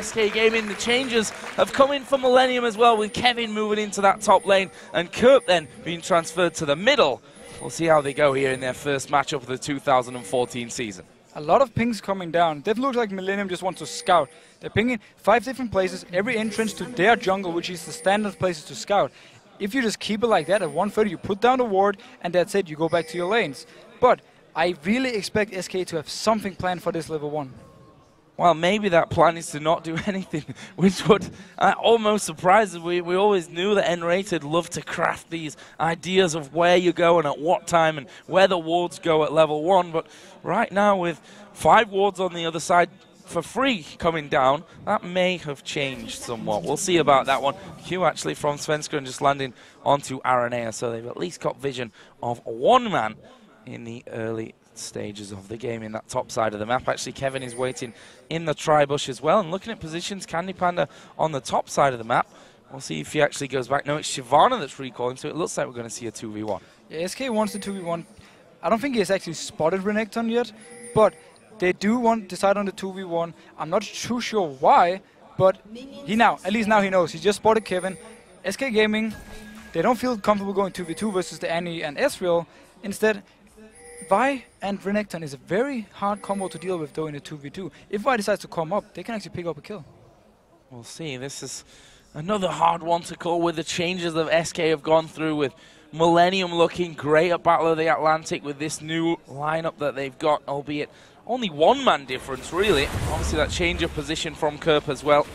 SK Gaming. The changes have come in for Millennium as well, with Kevin moving into that top lane and Kurt then being transferred to the middle. We'll see how they go here in their first matchup of the 2014 season. A lot of pings coming down. It looks like Millennium just wants to scout. They're pinging 5 different places, every entrance to their jungle, which is the standard places to scout. If you just keep it like that, at 130 you put down the ward, and that's it, you go back to your lanes. But I really expect SK to have something planned for this level 1. Well, maybe that plan is to not do anything, which would almost surprise us. We always knew that N-Rated loved to craft these ideas of where you go and at what time and where the wards go at level 1. But right now, with 5 wards on the other side for free coming down, that may have changed somewhat. We'll see about that one. Q actually from Svenska and just landing onto Aranea, so they've at least got vision of one man in the early stages of the game in that top side of the map. Actually, Kevin is waiting in the tri-bush as well, and looking at positions, Candy Panda on the top side of the map. We'll see if he actually goes back. No, it's Shyvana that's recalling, so it looks like we're going to see a 2v1. Yeah, SK wants the 2v1. I don't think he has actually spotted Renekton yet, but they do want to decide on the 2v1. I'm not too sure why, but at least now he knows. He just spotted Kevin. SK Gaming, they don't feel comfortable going 2v2 versus the Annie and Ezreal. Instead, Vi and Renekton is a very hard combo to deal with though in a 2v2. If Vi decides to come up, they can actually pick up a kill. We'll see. This is another hard one to call with the changes that SK have gone through, with Millennium looking great at Battle of the Atlantic with this new lineup that they've got, albeit only 1-man difference really. Obviously that change of position from Kerp as well.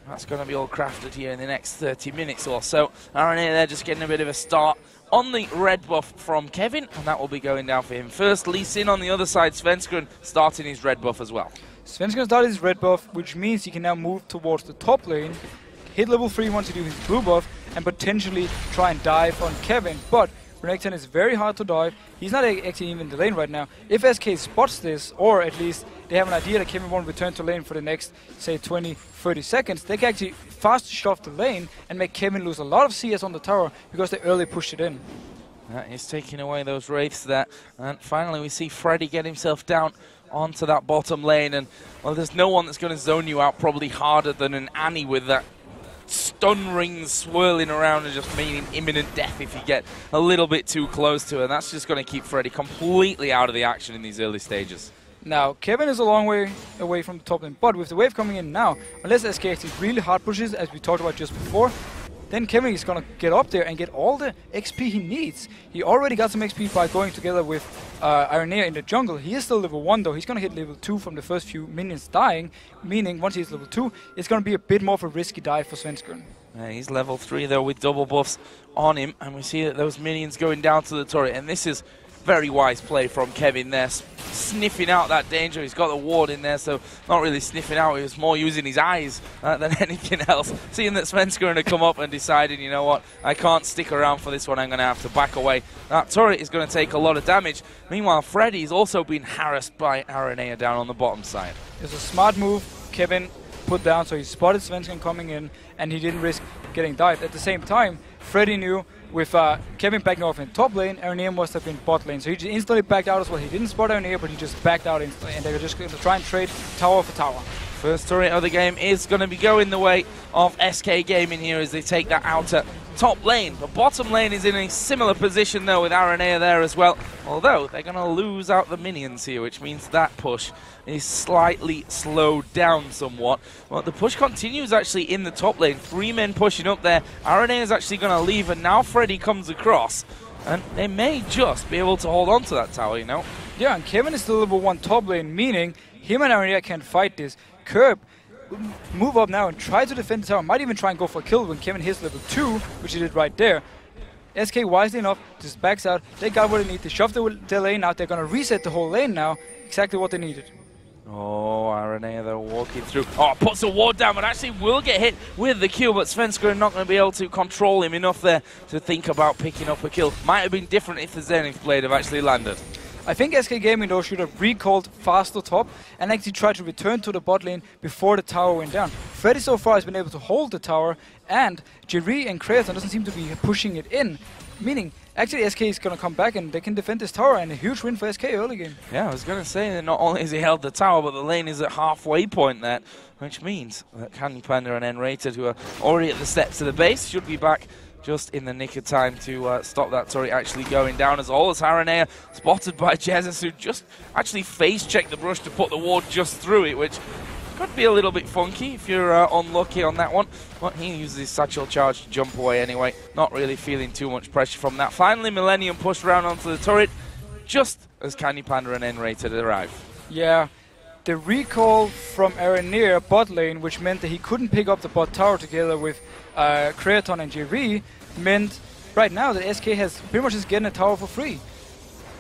That's going to be all crafted here in the next 30 minutes or so. Aranea there just getting a bit of a start on the red buff from Kevin, and that will be going down for him first. Lee Sin on the other side, Svenskeren starting his red buff as well. Svenskeren started his red buff, which means he can now move towards the top lane, hit level 3 once he do his blue buff, and potentially try and dive on Kevin. But Renekton is very hard to dive. He's not actually even in the lane right now. If SK spots this, or at least they have an idea that Kevin won't return to lane for the next, say, 20-30 seconds, they can actually fast shove the lane and make Kevin lose a lot of CS on the tower because they early pushed it in. That is taking away those wraiths there. And finally we see Freddy get himself down onto that bottom lane. And, well, there's no one that's going to zone you out probably harder than an Annie with that stun rings swirling around and just meaning imminent death if you get a little bit too close to her. And that's just going to keep Freddy completely out of the action in these early stages. Now, Kevin is a long way away from the top lane, but with the wave coming in now, unless SK actually really hard pushes, as we talked about just before, then Kevin is going to get up there and get all the XP he needs. He already got some XP by going together with Aranea in the jungle. He is still level 1 though. He's going to hit level 2 from the first few minions dying, meaning once he's level 2, it's going to be a bit more of a risky dive for Svenskeren. He's level 3 though with double buffs on him, and we see that those minions going down to the turret, and this is very wise play from Kevin there, sniffing out that danger. He's got the ward in there, so not really sniffing out, he was more using his eyes than anything else. Seeing that Sven's going to come up and deciding, you know what, I can't stick around for this one, I'm going to have to back away. That turret is going to take a lot of damage. Meanwhile, Freddy's also been harassed by Aranea down on the bottom side. It's a smart move Kevin put down, so he spotted Svenskeren coming in, and he didn't risk getting dived. At the same time, Freddy knew with Kevin backing off in top lane, Aranea must have been bot lane. So he just instantly backed out as well. He didn't spot Aranea, but he just backed out instantly, and they were just going to try and trade tower for tower. First turret of the game is going to be going the way of SK Gaming here as they take that outer top lane. The bottom lane is in a similar position though with Aranea there as well, although they're going to lose out the minions here, which means that push is slightly slowed down somewhat. But the push continues actually in the top lane. 3 men pushing up there. Aranea is actually going to leave, and now Freddy comes across, and they may just be able to hold on to that tower, you know. Yeah, and Kevin is still level 1 top lane, meaning him and Aranea can fight this. Kerp move up now and try to defend the tower. Might even try and go for a kill when Kevin hits level 2, which he did right there. SK wisely enough just backs out. They got what they need. They shoved their lane out. They're going to reset the whole lane now. Exactly what they needed. Oh, Aranea, they're walking through. Oh, puts a ward down, but actually will get hit with the kill, but Svenska are not going to be able to control him enough there to think about picking up a kill. Might have been different if the Zenith blade have actually landed. I think SK Gaming though should have recalled faster top and actually tried to return to the bot lane before the tower went down. Freddy so far has been able to hold the tower, and Jerry and Kratos doesn't seem to be pushing it in. meaning actually SK is going to come back and they can defend this tower, and a huge win for SK early game. Yeah, I was going to say that not only has he held the tower, but the lane is at halfway point there, which means that Candy Panda and N-Rated, who are already at the steps of the base, should be back just in the nick of time to stop that turret actually going down. As all as Haranea spotted by Jesus, who just actually face-checked the brush to put the ward just through it, which could be a little bit funky if you're unlucky on that one. But he uses his satchel charge to jump away anyway. Not really feeling too much pressure from that. Finally, Millennium pushed around onto the turret just as Candy Panda and N-Rated arrive. Yeah, the recall from Aranir bot lane, which meant that he couldn't pick up the bot tower together with Creaton and Jerry, meant right now that SK has pretty much just getting a tower for free.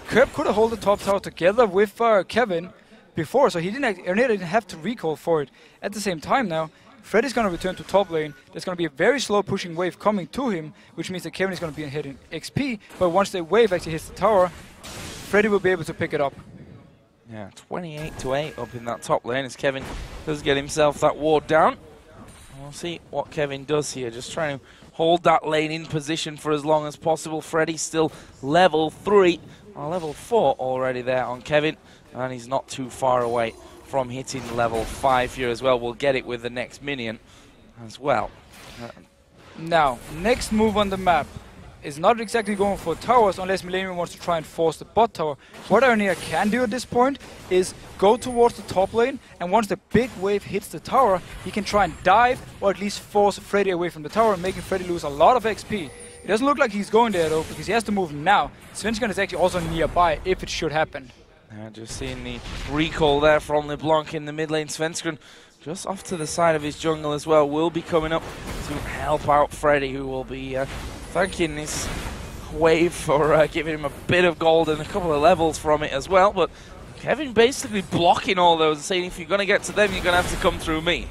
Kerb could have held the top tower together with Kevin before, so Aranir didn't have to recall for it. At the same time now, Freddy's going to return to top lane. There's going to be a very slow pushing wave coming to him, which means that Kevin is going to be ahead in XP, but once the wave actually hits the tower, Freddy will be able to pick it up. Yeah, 28-8 up in that top lane as Kevin does get himself that ward down. We'll see what Kevin does here, just trying to hold that lane in position for as long as possible. Freddy's still level 3, or level 4 already there on Kevin, and he's not too far away from hitting level 5 here as well. We'll get it with the next minion as well. Now, next move on the map is not exactly going for towers unless Millennium wants to try and force the bot tower. What Aranir can do at this point is go towards the top lane, and once the big wave hits the tower, he can try and dive or at least force Freddy away from the tower, making Freddy lose a lot of XP. It doesn't look like he's going there though, because he has to move now. Svenskeren is actually also nearby if it should happen. Just seeing the recall there from LeBlanc in the mid lane. Svenskeren just off to the side of his jungle as well will be coming up to help out Freddy, who will be thanking this wave for giving him a bit of gold and a couple of levels from it as well. But Kevin basically blocking all those and saying, if you're going to get to them, you're going to have to come through me.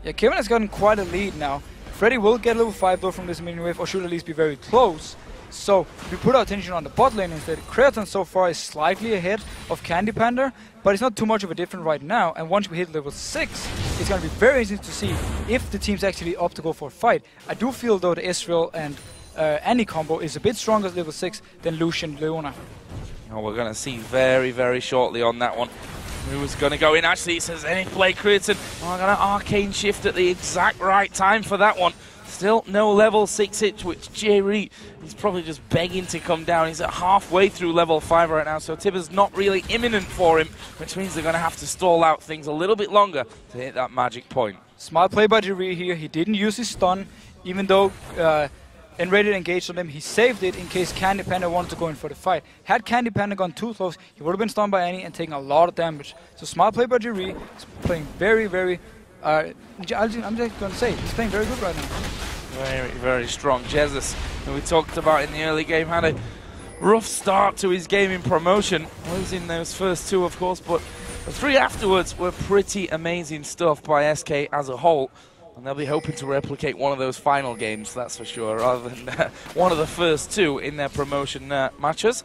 Yeah, Kevin has gotten quite a lead now. Freddy will get level 5 though from this minion wave, or should at least be very close. So if we put our attention on the bot lane instead, Creaton so far is slightly ahead of Candy Panda, but it's not too much of a difference right now. And once we hit level 6, it's going to be very easy to see if the team's actually up to go for a fight. I do feel though the Israel and Annie combo is a bit stronger at level 6 than Lucian Leona. Oh, we're going to see very, very shortly on that one who's going to go in. Actually, it says any play Creaton. Oh, I'm going to arcane shift at the exact right time for that one. Still no level 6 hit, which Jerry, he's probably just begging to come down. He's at halfway through level 5 right now, so Tibber's not really imminent for him, which means they're going to have to stall out things a little bit longer to hit that magic point. Smart play by Jerry here. He didn't use his stun, even though N-Rated engaged on him. He saved it in case Candy Panda wanted to go in for the fight. Had Candy Panda gone too close, he would have been stunned by Annie and taken a lot of damage. So smart play by Jerry. He's playing very, very... I'm just going to say, he's playing very good right now. Very, very strong. Jesus, who we talked about in the early game, had a rough start to his game in promotion. Losing those first 2, of course, but the 3 afterwards were pretty amazing stuff by SK as a whole. And they'll be hoping to replicate one of those final games, that's for sure, rather than one of the first 2 in their promotion matches.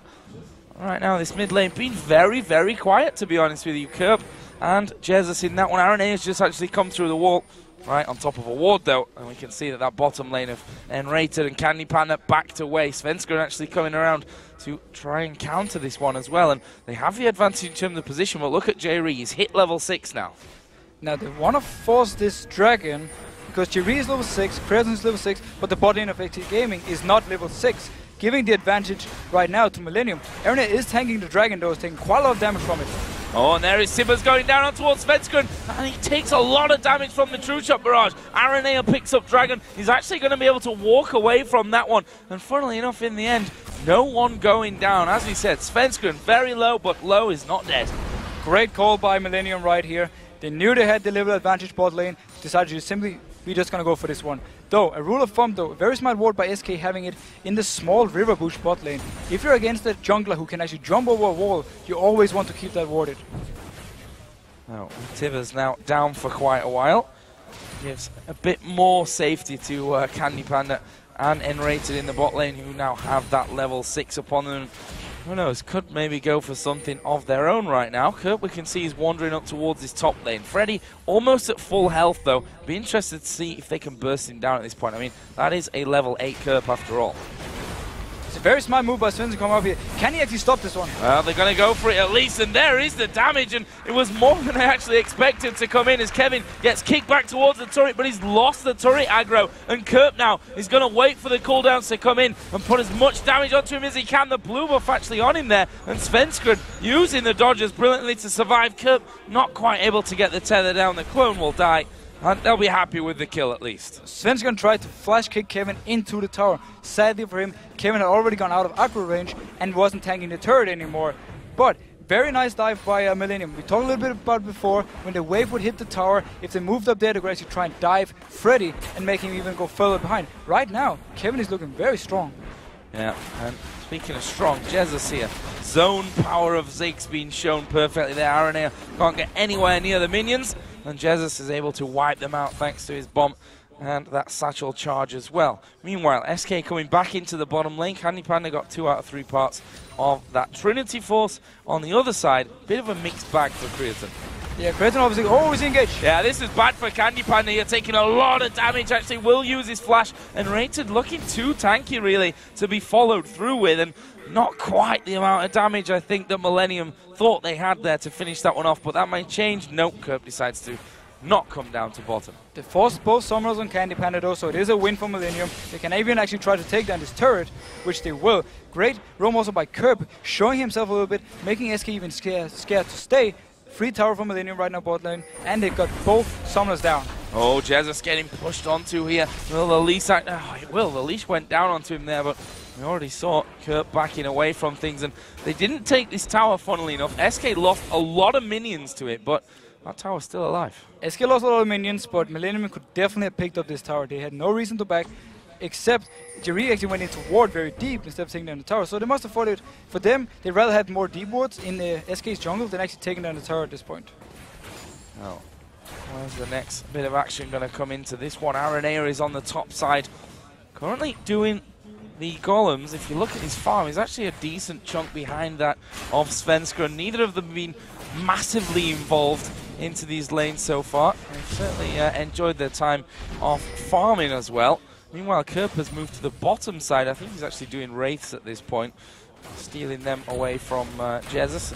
Right now, this mid lane being very, very quiet, to be honest with you. Kerb and Jesus in that one. Aranea has just actually come through the wall. Right on top of a ward though, and we can see that bottom lane of N-Rated and Candy Panda backed away. Svenskeren actually coming around to try and counter this one as well, and they have the advantage in terms of position, but look at Jerry, he's hit level 6 now. Now they want to force this dragon, because Jerry is level 6, Creaton is level 6, but the bot lane of AT Gaming is not level 6, giving the advantage right now to Millennium. Aranea is tanking the dragon though, is taking quite a lot of damage from it. Oh, and there is Tibbers going down on towards Svenskeren, and he takes a lot of damage from the True Shot Barrage. Aranea picks up Dragon. He's actually going to be able to walk away from that one. And funnily enough, in the end, no one going down. As we said, Svenskeren very low, but low is not dead. Great call by Millennium right here. They knew they had the level advantage bot lane, decided to simply be just going to go for this one. Though, a rule of thumb though, very smart ward by SK having it in the small river bush bot lane. If you're against a jungler who can actually jump over a wall, you always want to keep that warded. Now, Tibbers now down for quite a while. Gives a bit more safety to Candy Panda and N-Rated in the bot lane, who now have that level 6 upon them. Who knows, could maybe go for something of their own right now. Kurt, we can see, he's wandering up towards his top lane. Freddy almost at full health though. Be interested to see if they can burst him down at this point. I mean, that is a level 8 Kerp after all. It's a very smart move by Sven to come up here. Can he actually stop this one? Well, they're going to go for it at least, and there is the damage, and it was more than I actually expected to come in as Kevin gets kicked back towards the turret, but he's lost the turret aggro, and Kerp now is going to wait for the cooldowns to come in and put as much damage onto him as he can. The blue buff actually on him there, and Svenskred using the dodges brilliantly to survive. Kerp not quite able to get the tether down. The clone will die, and they'll be happy with the kill at least. Sven's gonna try to flash kick Kevin into the tower. Sadly for him, Kevin had already gone out of aggro range and wasn't tanking the turret anymore. But very nice dive by Millennium. We talked a little bit about it before, when the wave would hit the tower, if they moved up there, they could actually try and dive Freddy and make him even go further behind. Right now, Kevin is looking very strong. Yeah, and speaking of strong, Jesus here. Zone power of Ziggs being shown perfectly there. Aranea can't get anywhere near the minions, and Jesus is able to wipe them out thanks to his bomb and that satchel charge as well. Meanwhile, SK coming back into the bottom lane. Candy Panda got 2 out of 3 parts of that Trinity Force. On the other side, bit of a mixed bag for Creaton. Yeah, Creaton obviously always engaged. Yeah, this is bad for Candy Panda here, taking a lot of damage. Actually will use his flash, and Rated looking too tanky really to be followed through with, and not quite the amount of damage I think that Millennium thought they had there to finish that one off, but that might change. Nope, Kerp decides to not come down to bottom. They forced both summoners on Candy Panda though, so it is a win for Millennium. They can even actually try to take down this turret, which they will. Great roam also by Kerp, showing himself a little bit, making SK even scared to stay. Free tower for Millennium right now bot lane, and they've got both summoners down. Oh, Jesus getting pushed onto here. Will the leash it will. The leash went down onto him there, but we already saw Kerp backing away from things, and they didn't take this tower, funnily enough. SK lost a lot of minions to it, but that tower's still alive. SK lost a lot of minions, but Millennium could definitely have picked up this tower. They had no reason to back, except Jerry actually went into ward very deep instead of taking down the tower. So they must have thought it, for them, they'd rather have more deep wards in the SK's jungle than actually taking down the tower at this point. Oh, where's the next bit of action going to come into this one? Aranea is on the top side, currently doing the golems. If you look at his farm, he's actually a decent chunk behind that of Svenskred. Neither of them have been massively involved into these lanes so far. They've certainly enjoyed their time of farming as well. Meanwhile, Kerp has moved to the bottom side. I think he's actually doing wraiths at this point, stealing them away from Jesus.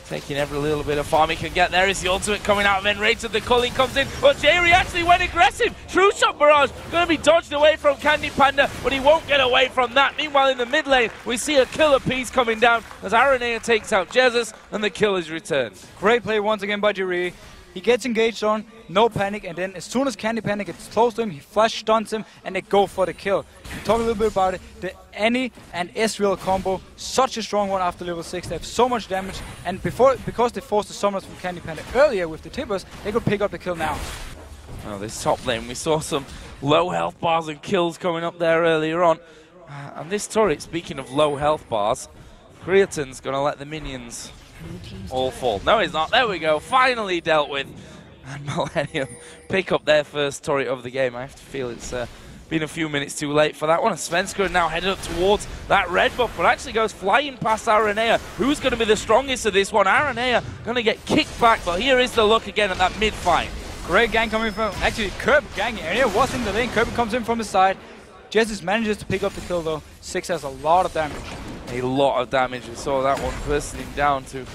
Taking every little bit of farm he can get. There is the ultimate coming out of Enrated. The culling comes in, but Jerry actually went aggressive. True shot barrage going to be dodged away from Candy Panda, but he won't get away from that. Meanwhile, in the mid lane, we see a killer piece coming down as Aranea takes out Jesus, and the kill is returned. Great play once again by Jerry. He gets engaged on, no panic, and then as soon as Candy Panda gets close to him, he flash stuns him, and they go for the kill. We talk a little bit about it. The Annie and Ezreal combo, such a strong one after level 6. They have so much damage, and because they forced the summoners from Candy Panda earlier with the tippers, they could pick up the kill now. Oh, this top lane, we saw some low health bars and kills coming up there earlier on. And this turret, speaking of low health bars, Creaton's going to let the minions all fall. No, he's not. There we go. Finally dealt with. And Millennium pick up their first turret of the game. I have to feel it's been a few minutes too late for that one. Svenskred now headed up towards that red buff, but actually goes flying past Aranea. Who's going to be the strongest of this one? Aranea going to get kicked back, but here is the look again at that mid fight. Great gang coming from, actually Kerp ganging. Aranea was in the lane. Kerp comes in from the side. Jesus manages to pick up the kill though. 6 has a lot of damage. A lot of damage. We saw that one bursting down to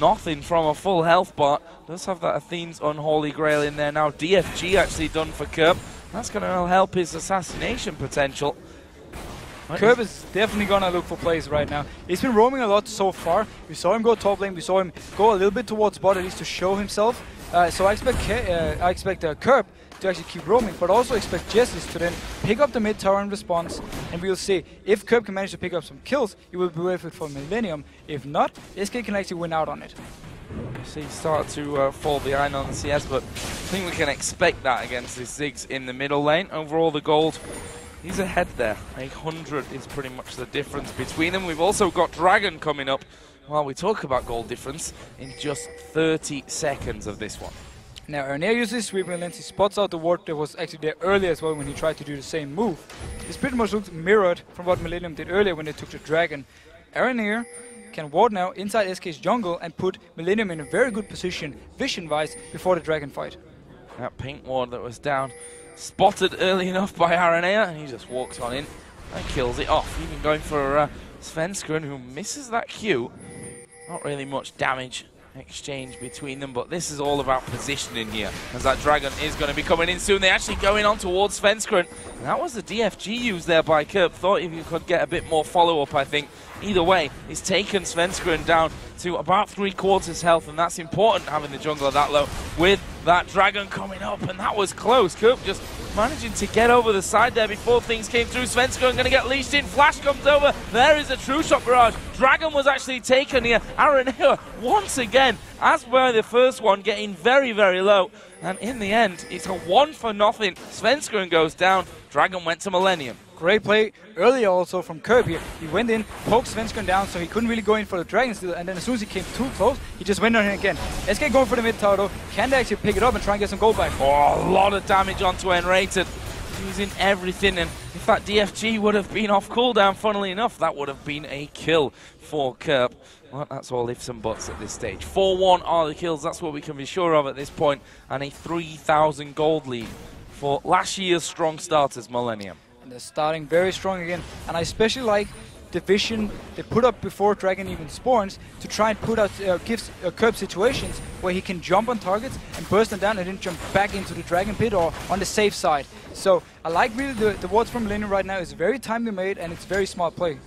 nothing from a full health bar. Does have that Athene's Unholy Grail in there now. DFG actually done for Kerp. That's going to help his assassination potential. Kerp is definitely going to look for plays right now. He's been roaming a lot so far. We saw him go top lane. We saw him go a little bit towards bot at least to show himself. So I expect Kerp to actually keep roaming, but also expect Jesus to then pick up the mid tower in response, and we'll see if Kerp can manage to pick up some kills, it will be worth it for Millennium. If not, SK can actually win out on it. See, start to fall behind on the CS, but I think we can expect that against this Ziggs in the middle lane. Overall, the gold, he's ahead there. 800 is pretty much the difference between them. We've also got Dragon coming up while we talk about gold difference in just 30 seconds of this one. Now, Aranea uses his sweeping lens. He spots out the ward that was actually there earlier as well when he tried to do the same move. This pretty much looks mirrored from what Millennium did earlier when they took the Dragon. Aranea can ward now inside SK's jungle and put Millennium in a very good position, vision-wise, before the Dragon fight. That pink ward that was down, spotted early enough by Aranea, and he just walks on in. and kills it off. Even going for Svenskeren, who misses that Q. Not really much damage exchange between them, but this is all about positioning here, as that Dragon is going to be coming in soon. They're actually going on towards Svenskeren. And that was the DFG used there by Kerp. Thought if you could get a bit more follow-up, I think. Either way, he's taken Svenskeren down to about 3/4 health, and that's important, having the jungler that low with that Dragon coming up, and that was close. Kerp just managing to get over the side there before things came through. Svenskeren going to get leashed in. Flash comes over. There is a true shot barrage. Dragon was actually taken here. Aranea once again, as per the first one, getting very, very low. And in the end, it's a 1-for-0. Svenskeren goes down. Dragon went to Millennium. Great play earlier also from Kerp here. He went in, poked Svenskeren down, so he couldn't really go in for the Dragon steal, and then as soon as he came too close, he just went on him again. SK going for the mid tower though. Can they actually pick it up and try and get some gold back? Oh, a lot of damage onto Enrated. Using everything, and if that DFG would have been off cooldown, funnily enough, that would have been a kill for Kerp. Well, that's all ifs and buts at this stage. 4-1 are the kills, that's what we can be sure of at this point, and a 3,000 gold lead for last year's strong starters, Millennium. And they're starting very strong again, and I especially like the vision they put up before Dragon even spawns to try and put out gives Kerp situations where he can jump on targets and burst them down and then jump back into the Dragon pit or on the safe side. So I like really the wards from Millennium right now. It's very timely made and it's very smart play.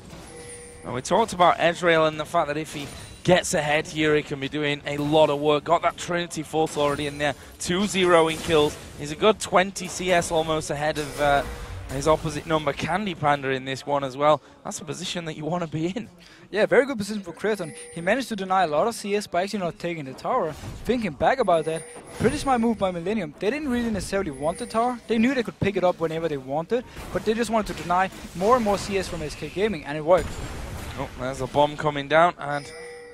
And we talked about Ezreal and the fact that if he gets ahead here, he can be doing a lot of work. Got that Trinity Force already in there, 2-0 in kills. He's a good 20 CS almost ahead of his opposite number, Candy Panda, in this one as well. That's a position that you want to be in. Yeah, very good position for Kraton. He managed to deny a lot of CS by actually not taking the tower. Thinking back about that, pretty smart move by Millennium. They didn't really necessarily want the tower. They knew they could pick it up whenever they wanted, but they just wanted to deny more and more CS from SK Gaming, and it worked. Oh, there's a bomb coming down, and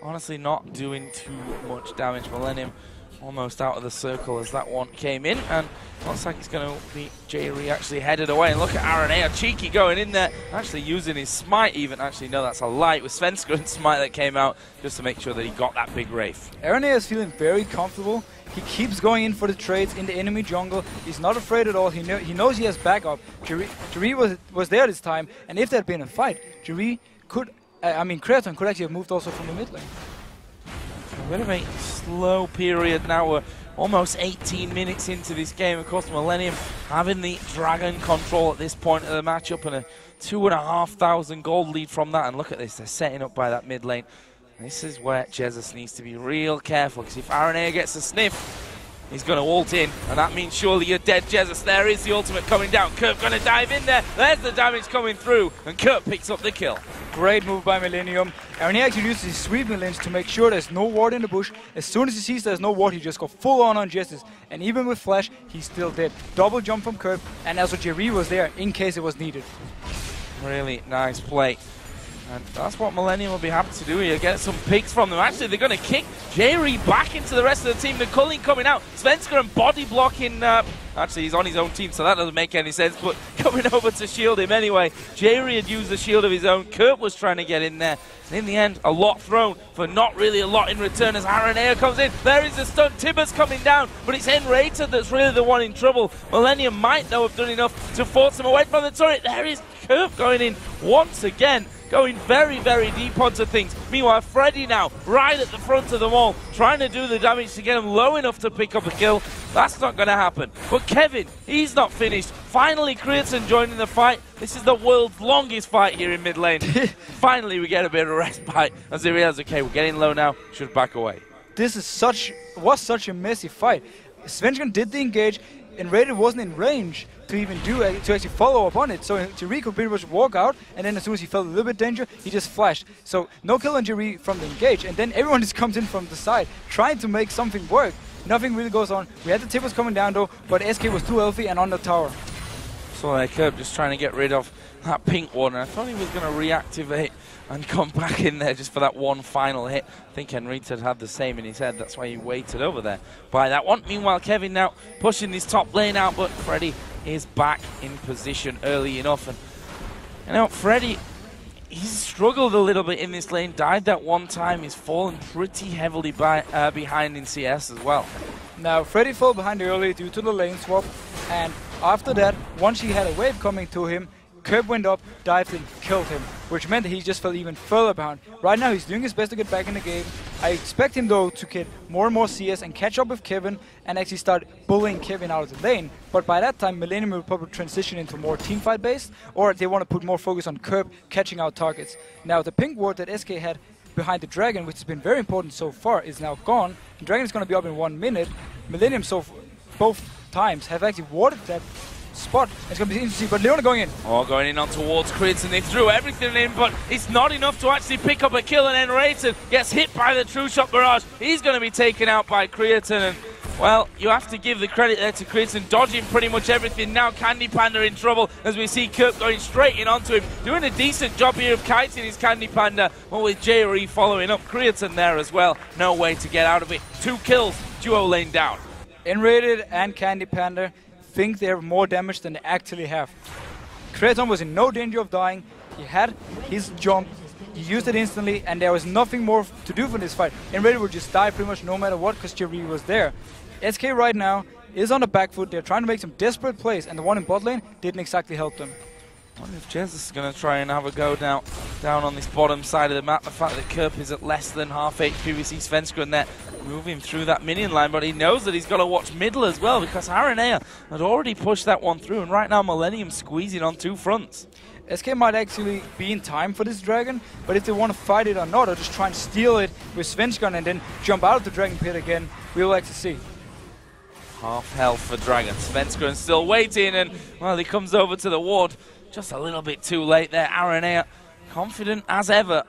honestly not doing too much damage. Millennium almost out of the circle as that one came in, and looks like it's going to be Jerry actually headed away. And look at Aranea, cheeky going in there, actually using his smite even. Actually, no, that's a light with Svenskeren smite that came out just to make sure that he got that big Wraith. Aranea is feeling very comfortable. He keeps going in for the trades in the enemy jungle. He's not afraid at all. He knows he has backup. Jerry was there this time, and if there had been a fight, Jerry could, Kraton could actually have moved also from the mid lane. A bit of a slow period now. We're almost 18 minutes into this game. Of course, Millennium having the Dragon control at this point of the matchup, and a 2,500 gold lead from that. And look at this, they're setting up by that mid lane. This is where Jesus needs to be real careful, because if Aranea gets a sniff, he's going to ult in, and that means surely you're dead, Jesus. There is the ultimate coming down. Kerp going to dive in there. There's the damage coming through, and Kerp picks up the kill. Great move by Millennium. Aranea actually uses his sweeping lanes to make sure there's no ward in the bush. As soon as he sees there's no ward, he just goes full on Jesus. And even with Flash, he's still dead. Double jump from Kerp, and also Jerry was there in case it was needed. Really nice play. And that's what Millennium will be happy to do here, get some picks from them. Actually, they're going to kick Jerry back into the rest of the team. The culling coming out. Svenskeren body blocking. Actually, he's on his own team, so that doesn't make any sense. But coming over to shield him anyway. Jerry had used the shield of his own. Kerp was trying to get in there. And in the end, a lot thrown for not really a lot in return as Aranea comes in. There is the stun. Tibbers coming down, but it's Enrated that's really the one in trouble. Millennium might, though, have done enough to force him away from the turret. There is Kerp going in once again, going very, very deep onto things. Meanwhile, Freddy now right at the front of them all, trying to do the damage to get him low enough to pick up a kill. That's not going to happen. But Kevin, he's not finished. Finally, Kraton joining the fight. This is the world's longest fight here in mid lane. Finally, we get a bit of a respite as they realize, okay, we're getting low now, should back away. This is was such a messy fight. Svenskeren did the engage, and Raiden wasn't in range to even to actually follow up on it. So Jerry could pretty much walk out, and then as soon as he felt a little bit danger, he just flashed. So no kill on Jerry from the engage, and then everyone just comes in from the side, trying to make something work. Nothing really goes on. We had the Tippers coming down though, but SK was too healthy and on the tower. So Kerp just trying to get rid of that pink one. I thought he was going to reactivate and come back in there just for that one final hit. I think Henrietta had the same in his head. That's why he waited over there by that one. Meanwhile, Kevin now pushing this top lane out, but Freddy is back in position early enough. And you know, Freddy, he's struggled a little bit in this lane. Died that one time. He's fallen pretty heavily behind in CS as well. Now, Freddy fell behind early due to the lane swap, and after that, once he had a wave coming to him, Curb went up, dived in, killed him, which meant that he just fell even further behind. Right now he's doing his best to get back in the game. I expect him though to get more and more CS and catch up with Kevin and actually start bullying Kevin out of the lane. But by that time Millennium will probably transition into more teamfight based, or they want to put more focus on Curb catching out targets. Now the pink ward that SK had behind the Dragon, which has been very important so far, is now gone. The Dragon is going to be up in 1 minute. Millennium both times have actually warded that spot. It's going to be interesting, but Leona going in. Oh, going in on towards Krids, and they threw everything in, but it's not enough to actually pick up a kill, and then Rayton gets hit by the True Shot Barrage. He's going to be taken out by Creatine, and well, you have to give the credit there to Creatine, dodging pretty much everything. Now Candy Panda in trouble as we see Kirk going straight in onto him, doing a decent job here of kiting his Candy Panda, but with JRE following up. Creatine there as well, no way to get out of it. 2 kills, duo lane down. Enrated and Candy Panda think they have more damage than they actually have. Creatine was in no danger of dying. He had his jump, he used it instantly, and there was nothing more to do for this fight. Enrated would just die pretty much no matter what because JRE was there. SK right now is on the back foot. They're trying to make some desperate plays, and the one in bot lane didn't exactly help them. I wonder if Jez is going to try and have a go down on this bottom side of the map. The fact that Kerp is at less than half HP, we see Svenska and there moving through that minion line, but he knows that he's got to watch middle as well because Aranea had already pushed that one through, and right now Millennium squeezing on 2 fronts. SK might actually be in time for this Dragon, but if they want to fight it or not, or just try and steal it with Svenska and then jump out of the Dragon Pit again, we'll like to see. Half health for Dragon. Svenska still waiting, and well, he comes over to the ward just a little bit too late there. Aranea confident as ever.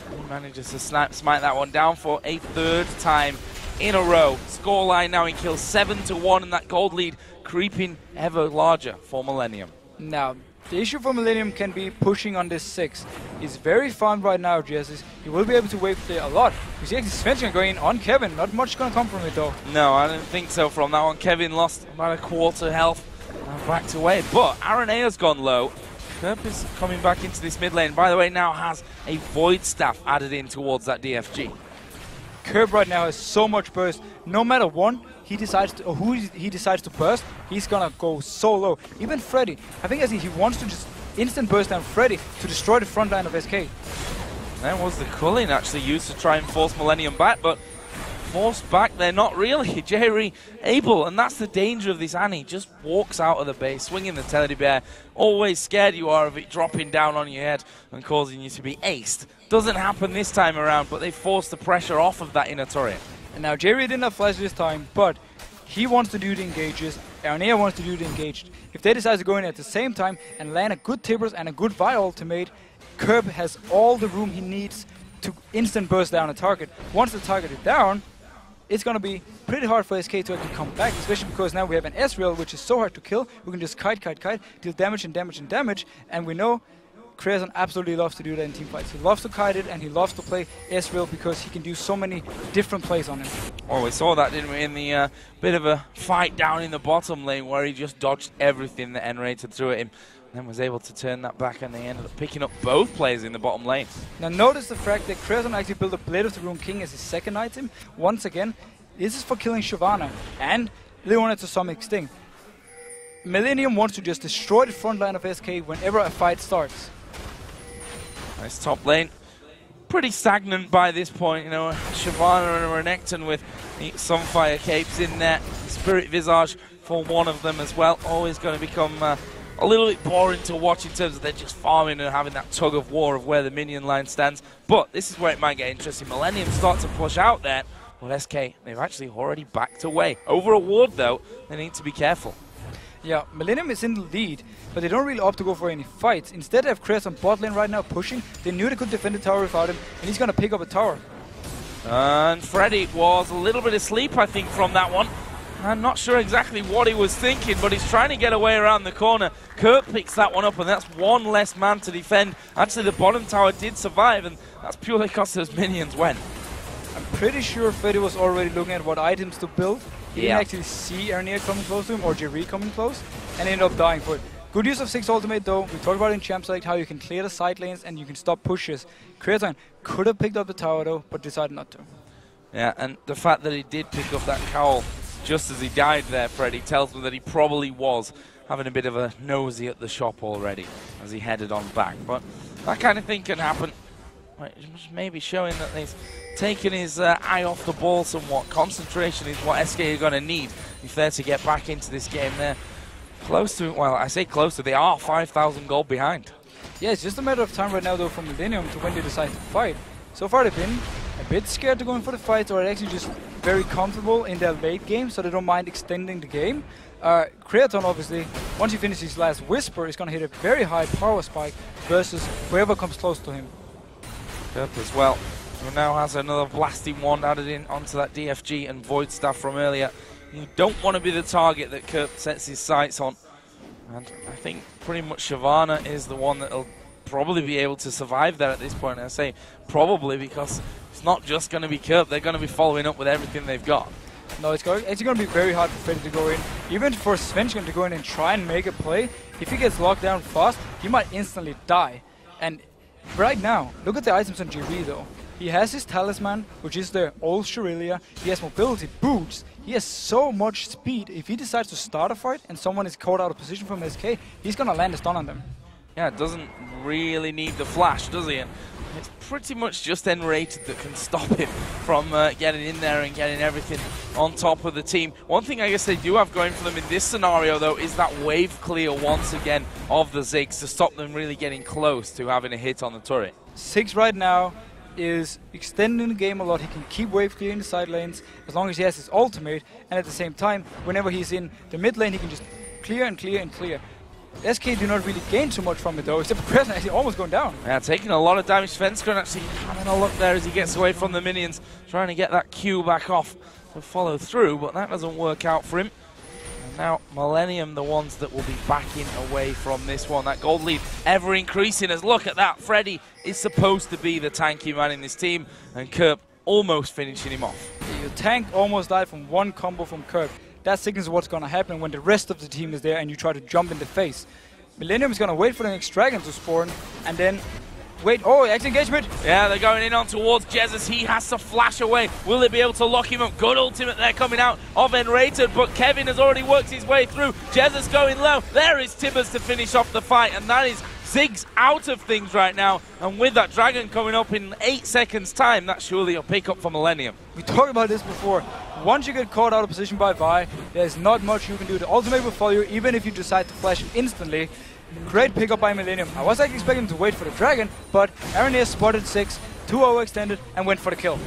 He manages to smite that one down for a 3rd time in a row. Scoreline now in kills 7-1, and that gold lead creeping ever larger for Millennium. Now, the issue for Millennium can be pushing on this 6. He's very farmed right now, Jesus. He will be able to wave there a lot. You see actually Svenska going in on Kevin. Not much going to come from it though. No, I don't think so from that one. Kevin lost about a quarter health and backed away. But Aranea's gone low. Kerp is coming back into this mid lane. By the way, now has a Void Staff added in towards that DFG. Kerp right now has so much burst. No matter one he decides to, or who he decides to burst, he's gonna go so low. Even Freddy, I think he wants to just instant burst down Freddy to destroy the front line of SK. That was the culling actually used to try and force Millennium back, but forced back there, not really. Jerry able, and that's the danger of this Annie. Just walks out of the base, swinging the teddy bear. Always scared you are of it dropping down on your head and causing you to be aced. Doesn't happen this time around, but they forced the pressure off of that inner turret. And now Jerry didn't have flash this time, but he wants to do the engages. Aranea wants to do the engaged. If they decide to go in at the same time and land a good Tibbers and a good Vi ultimate, Kerb has all the room he needs to instant burst down a target. Once the target is down, it's going to be pretty hard for SK to actually come back, especially because now we have an Ezreal, which is so hard to kill. We can just kite, deal damage and damage and damage, and we know Creason absolutely loves to do that in teamfights. He loves to kite it, and he loves to play Ezreal because he can do so many different plays on him. Well, we saw that, didn't we, in the bit of a fight down in the bottom lane where he just dodged everything that Enrated threw at him. Then was able to turn that back, and they ended up picking up both players in the bottom lane. Now notice the fact that Creason actually built a Blade of the Rune King as his 2nd item. Once again, this is for killing Shyvana and Leona to some extent. Millennium wants to just destroy the front line of SK whenever a fight starts. Nice top lane. Pretty stagnant by this point, you know. Shyvana and Renekton with the Sunfire capes in there. Spirit Visage for one of them as well. Always going to become a little bit boring to watch in terms of they're just farming and having that tug of war of where the minion line stands. But this is where it might get interesting. Millennium start to push out there. Well, SK, they've actually already backed away. Over a ward, though, they need to be careful. Yeah, Millennium is in the lead, but they don't really opt to go for any fights. Instead, they have Chris on bot lane right now pushing. They knew they could defend the tower without him, and he's going to pick up a tower. And Freddy was a little bit asleep, I think, from that one. I'm not sure exactly what he was thinking, but he's trying to get away around the corner. Kurt picks that one up, and that's one less man to defend. Actually, the bottom tower did survive, and that's purely because those minions went. I'm pretty sure Freddy was already looking at what items to build. He didn't actually see Aranea coming close to him, or Jerry coming close, and ended up dying for it. Good use of 6 ultimate though. We talked about in Champ Select how you can clear the side lanes and you can stop pushes. Creatine could have picked up the tower though, but decided not to. Yeah, and the fact that he did pick up that cowl just as he died there, Freddy, tells me that he probably was having a bit of a nosy at the shop already as he headed on back. But that kind of thing can happen. Maybe showing that he's taken his eye off the ball somewhat. Concentration is what SK are going to need if they're to get back into this game. They're close to, well, I say close to, they are 5,000 gold behind. Yeah, it's just a matter of time right now, though, for Millennium to when they decide to fight. So far, they've been a bit scared to go in for the fight, or actually just very comfortable in their late game, so they don't mind extending the game. Creaton, obviously, once he finishes his last Whisper, is going to hit a very high power spike versus whoever comes close to him. Kerp as well, who now has another blasting wand added in onto that DFG and Void Staff from earlier. You don't want to be the target that Kerp sets his sights on. And I think pretty much Shyvana is the one that will probably be able to survive there at this point. And I say probably because it's not just going to be Kerp. They're going to be following up with everything they've got. No, it's going to be very hard for Freddy to go in. Even for Svenskon to go in and try and make a play, if he gets locked down fast, he might instantly die. And right now, look at the items on JV though. He has his Talisman, which is the old Shurilia. He has mobility, boots. He has so much speed. If he decides to start a fight and someone is caught out of position from SK, he's going to land a stun on them. Yeah, it doesn't really need the flash, does he? And it's pretty much just N-rated that can stop him from getting in there and getting everything on top of the team. One thing I guess they do have going for them in this scenario, though, is that wave clear once again of the Ziggs to stop them really getting close to having a hit on the turret. Ziggs right now is extending the game a lot. He can keep wave clear in the side lanes as long as he has his ultimate, and at the same time, whenever he's in the mid lane, he can just clear and clear and clear. SK do not really gain too much from it though, except for Crescent actually almost going down. Yeah, taking a lot of damage. Svenskon actually having a look there as he gets away from the minions, trying to get that Q back off to follow through, but that doesn't work out for him. Now, Millennium, the ones that will be backing away from this one. That gold lead ever increasing as, look at that, Freddy is supposed to be the tanky man in this team, and Kerp almost finishing him off. Your tank almost died from one combo from Kerp. That signals what's going to happen when the rest of the team is there and you try to jump in the face. Millennium is going to wait for the next dragon to spawn, and then wait. Oh, X-engagement! Yeah, they're going in on towards Jesus. He has to flash away. Will they be able to lock him up? Good ultimate there coming out of N-rated, but Kevin has already worked his way through. Jesus going low. There is Tibbers to finish off the fight, and that is Ziggs out of things right now. And with that dragon coming up in 8 seconds' time, that's surely a pickup for Millennium. We talked about this before. Once you get caught out of position by Vi, there's not much you can do. The ultimate will follow you, even if you decide to flash instantly. Great pickup by Millennium. I was actually expecting him to wait for the dragon, but Aranea spotted 6, 2 overextended, and went for the kill.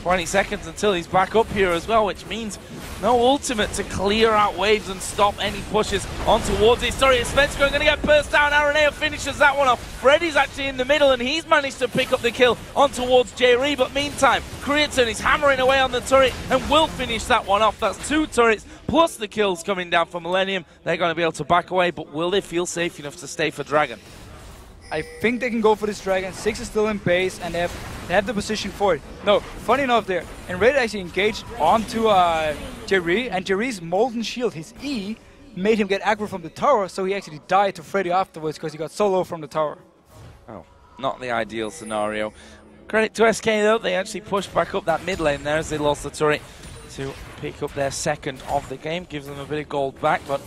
20 seconds until he's back up here as well, which means no ultimate to clear out waves and stop any pushes on towards it. Sorry, Svenskon going to get burst down. Aranea finishes that one off. Freddy's actually in the middle, and he's managed to pick up the kill on towards Jerry. But meantime, Creaton is hammering away on the turret and will finish that one off. That's 2 turrets plus the kills coming down from Millennium. They're going to be able to back away, but will they feel safe enough to stay for Dragon? I think they can go for this dragon. 6 is still in base, and they have the position for it. No, funny enough there, and Red actually engaged onto Jerry, and Jerry's Molten Shield, his E, made him get aggro from the tower, so he actually died to Freddy afterwards because he got so low from the tower. Oh, not the ideal scenario. Credit to SK though, they actually pushed back up that mid lane there as they lost the turret to pick up their second of the game. Gives them a bit of gold back, but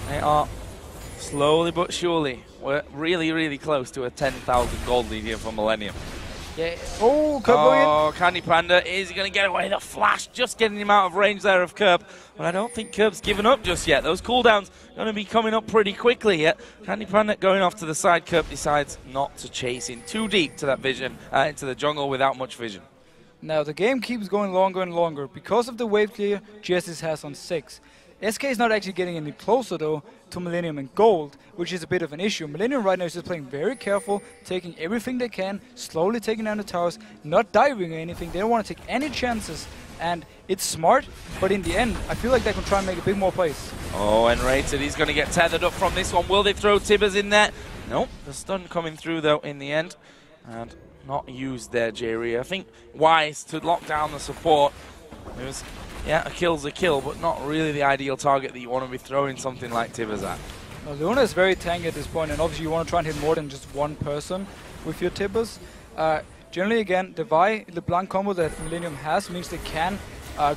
they are slowly but surely, we're really, really close to a 10,000 gold lead here for Millennium. Yeah. Oh, Kerp going in. Oh, Candy Panda, is he going to get away? The flash just getting him out of range there of Kerp. But I don't think Kerp's given up just yet. Those cooldowns going to be coming up pretty quickly yet. Candy Panda going off to the side. Kerp decides not to chase in too deep to that vision, into the jungle without much vision. Now the game keeps going longer and longer because of the wave clear GSS has on 6. SK is not actually getting any closer though to Millennium and Gold, which is a bit of an issue. Millennium right now is just playing very careful, taking everything they can, slowly taking down the towers, not diving or anything. They don't want to take any chances, and it's smart, but in the end, I feel like they can try and make a bit more plays. Oh, and Rated, he's going to get tethered up from this one. Will they throw Tibbers in there? Nope, the stun coming through though in the end, and not used there, Jerry. I think wise to lock down the support. It was, yeah, a kill's a kill, but not really the ideal target that you want to be throwing something like Tibbers at. Now, Luna is very tanky at this point, and obviously you want to try and hit more than just one person with your Tibbers. Generally, again, the Vi LeBlanc combo that Millennium has means they can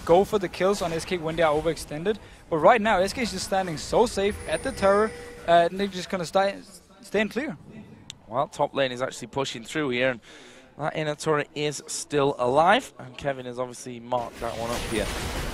go for the kills on SK when they are overextended, But right now, SK is just standing so safe at the tower, and they're just going to stand clear. Well, top lane is actually pushing through here, and that inner turret is still alive, and Kevin has obviously marked that one up here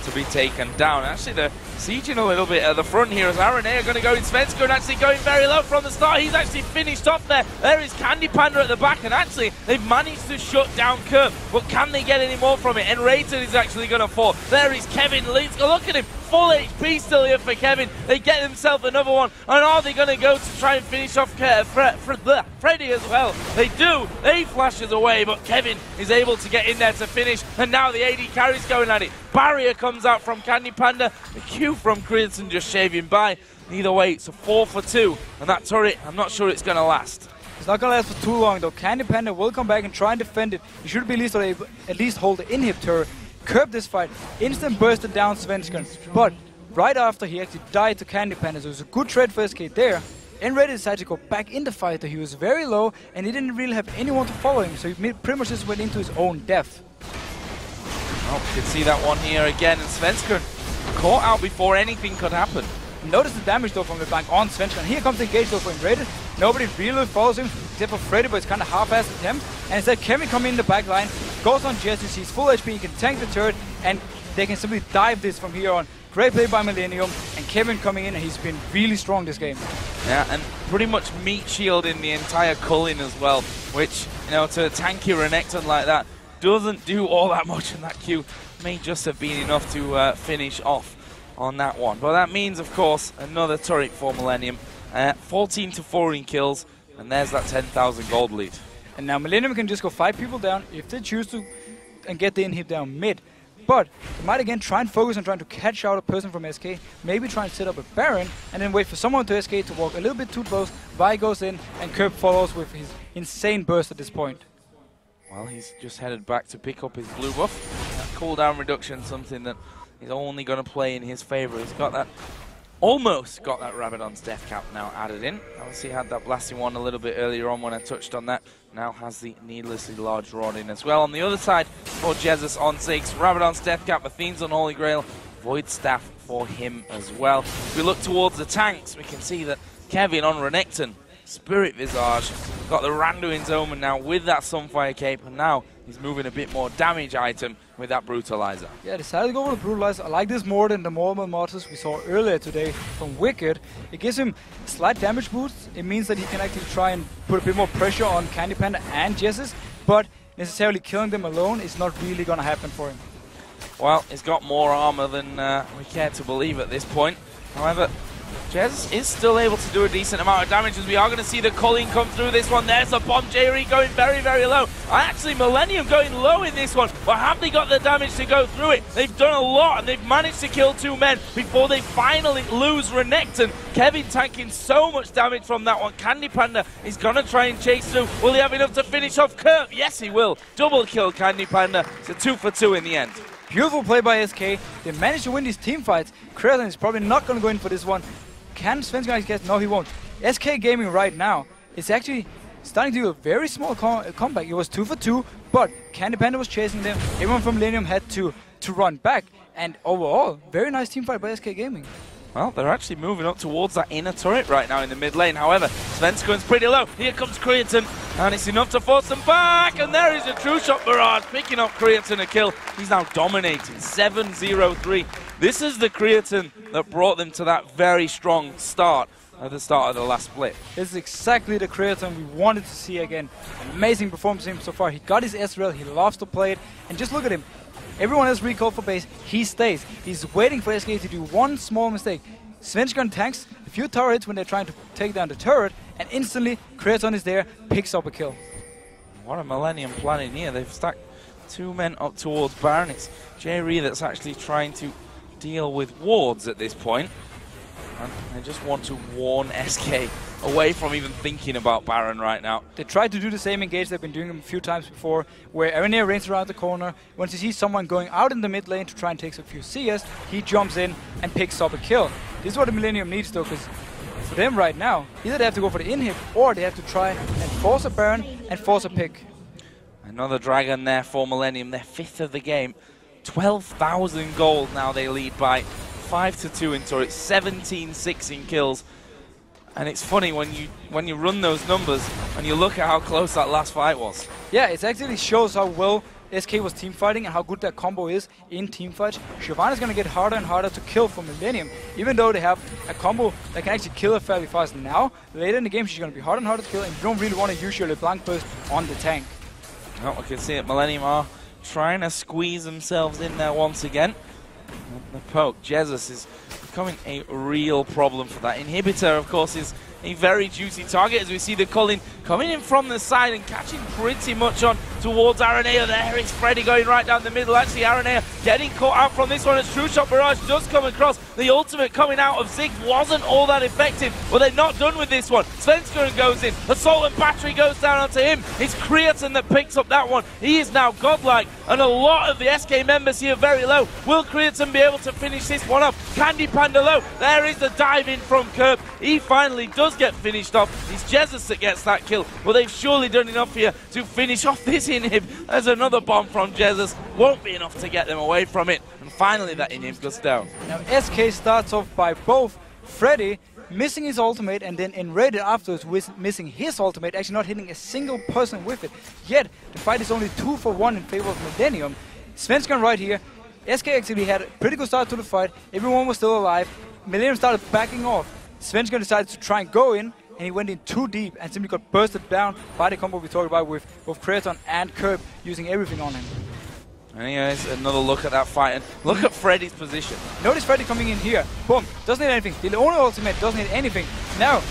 to be taken down. Actually, they're sieging a little bit at the front here as Aranea are going to go in. Svenska and actually going very low from the start. He's actually finished off there. There is Candy Panda at the back, and actually they've managed to shut down Curve. But can they get any more from it? And Rated is actually going to fall. There is Kevin. Look at him. Full HP still here for Kevin. They get themselves another one. And are they going to go to try and finish off Freddy as well? They do. He flashes away, but Kevin is able to get in there to finish. And now the AD carry's going at it. Barrier comes out from Candy Panda. The Q from Crimson just shaving by. Either way, it's a 4 for 2. And that turret, I'm not sure it's going to last. It's not going to last for too long, though. Candy Panda will come back and try and defend it. He should be at least hold the inhib turret. Curb this fight, instant bursted down Svenskan, but right after he actually died to Candy Panda, so it was a good trade for SK there. Enred decided to go back in the fight, though he was very low and he didn't really have anyone to follow him, so he pretty much just went into his own death. Oh, you can see that one here again, and Svenskan caught out before anything could happen. Notice the damage though from the flank on Svenskan. Here comes the engage though for Enred. Nobody really follows him except for Freddy, but it's kind of half-assed attempt. And instead Kevin coming in the back line, goes on Jesse, he's full HP, he can tank the turret, and they can simply dive this from here on. Great play by Millennium, and Kevin coming in, and he's been really strong this game. Yeah, and pretty much meat shielding the entire Culling as well, which, you know, to tanky Renekton like that doesn't do all that much, and that Q may just have been enough to finish off on that one. But that means, of course, another turret for Millennium. 14 to 4 in kills, and there's that 10,000 gold lead. And now Millennium can just go 5 people down if they choose to and get the inhib down mid. But they might again try and focus on trying to catch out a person from SK, maybe try and set up a Baron, and then wait for someone to SK to walk a little bit too close. Vi goes in, and Curb follows with his insane burst at this point. Well, he's just headed back to pick up his blue buff. That cooldown reduction, something that is only going to play in his favor. He's got that, almost got that Rabadon's death cap now added in. Obviously had that blasting one a little bit earlier on when I touched on that. Now has the needlessly large rod in as well. On the other side for Jesus on 6, Rabadon's death cap, Athene's Unholy Grail, Void Staff for him as well. If we look towards the tanks, we can see that Kevin on Renekton, Spirit Visage, got the Randuin's Omen now with that Sunfire Cape, and now he's moving a bit more damage item with that Brutalizer. Yeah, decided to go with the Brutalizer. I like this more than the normal mortars we saw earlier today from Wicked. It gives him a slight damage boost. It means that he can actually try and put a bit more pressure on Candy Panda and Jesus, but necessarily killing them alone is not really going to happen for him. Well, he's got more armor than we care to believe at this point. However, Jez is still able to do a decent amount of damage, as we are going to see the Culling come through this one. There's a bomb. J-Re going very, very low. Actually, Millennium going low in this one, but have they got the damage to go through it? They've done a lot, and they've managed to kill 2 men before they finally lose Renekton. Kevin tanking so much damage from that one. Candy Panda is going to try and chase through. Will he have enough to finish off Kurt? Yes, he will. Double kill Candy Panda. It's a 2 for 2 in the end. Beautiful play by SK. They managed to win these team fights. Kreaton is probably not going to go in for this one. Can Svenskan guess? No, he won't. SK Gaming right now is actually starting to do a very small comeback. It was 2 for 2, but Candy Panda was chasing them. Everyone from Millennium had to run back. And overall, very nice team fight by SK Gaming. Well, they're actually moving up towards that inner turret right now in the mid lane. However, Svenskan's pretty low. Here comes Kreaton, and it's enough to force them back. And there is a true shot barrage, picking up Kreaton a kill. He's now dominating, 7-0-3. This is the Kreaton that brought them to that very strong start at the start of the last split. This is exactly the Kreaton we wanted to see again. Amazing performance from him so far. He got his S-Rail, he loves to play it, and just look at him. Everyone else recalled for base, he stays. He's waiting for SK to do one small mistake. Svenskan tanks a few tower hits when they're trying to take down the turret, and instantly Kreaton is there, picks up a kill. What a Millennium planning here. They've stacked 2 men up towards Baron. It's J-Re that's actually trying to deal with wards at this point. And they just want to warn SK away from even thinking about Baron right now. They tried to do the same engage they've been doing a few times before, where Aranea reigns around the corner. Once he sees someone going out in the mid lane to try and take a few CS, he jumps in and picks up a kill. This is what the Millennium needs though, because for them right now, either they have to go for the inhib, or they have to try and force a Baron and force a pick. Another dragon there for Millennium, their 5th of the game. 12,000 gold now they lead by 5-2 in turrets, 17-6 in kills. And it's funny when you run those numbers and you look at how close that last fight was. Yeah, it actually shows how well SK was team fighting and how good that combo is in team fights. Shyvana is going to get harder and harder to kill for Millennium, even though they have a combo that can actually kill her fairly fast now. Later in the game, she's going to be harder and harder to kill, and you don't really want to use your LeBlanc burst on the tank. Oh, we can see it. Millennium are trying to squeeze themselves in there once again. The poke, Jesus is becoming a real problem for that. Inhibitor, of course, is a very juicy target as we see the Culling coming in from the side and catching pretty much on towards Aranea. There is Freddy going right down the middle. Actually, Aranea getting caught out from this one as True Shot Barrage does come across. The ultimate coming out of Ziggs wasn't all that effective, but they're not done with this one. Svenskeren goes in. Assault and Battery goes down onto him. It's Creatine that picks up that one. He is now godlike, and a lot of the SK members here very low. Will Creatine be able to finish this one off? Candy Panda low. There is the dive in from Kerb. He finally does get finished off. It's Jesus that gets that kill, but they've surely done enough here to finish off this inhib. There's another bomb from Jesus. Won't be enough to get them away from it. And finally that inhib goes down. Now SK starts off by both Freddy missing his ultimate and then Enrated afterwards with missing his ultimate, actually not hitting a single person with it. Yet the fight is only 2 for 1 in favor of Millennium. Svenskeren right here. SK actually had a pretty good start to the fight. Everyone was still alive. Millennium started backing off. Svenskeren decided to try and go in, and he went in too deep and simply got bursted down by the combo we talked about with both Creatine and Kerb using everything on him. Anyways, another look at that fight, and look at Freddy's position. Notice Freddy coming in here. Boom. Doesn't need anything. The only ultimate doesn't need anything. Now,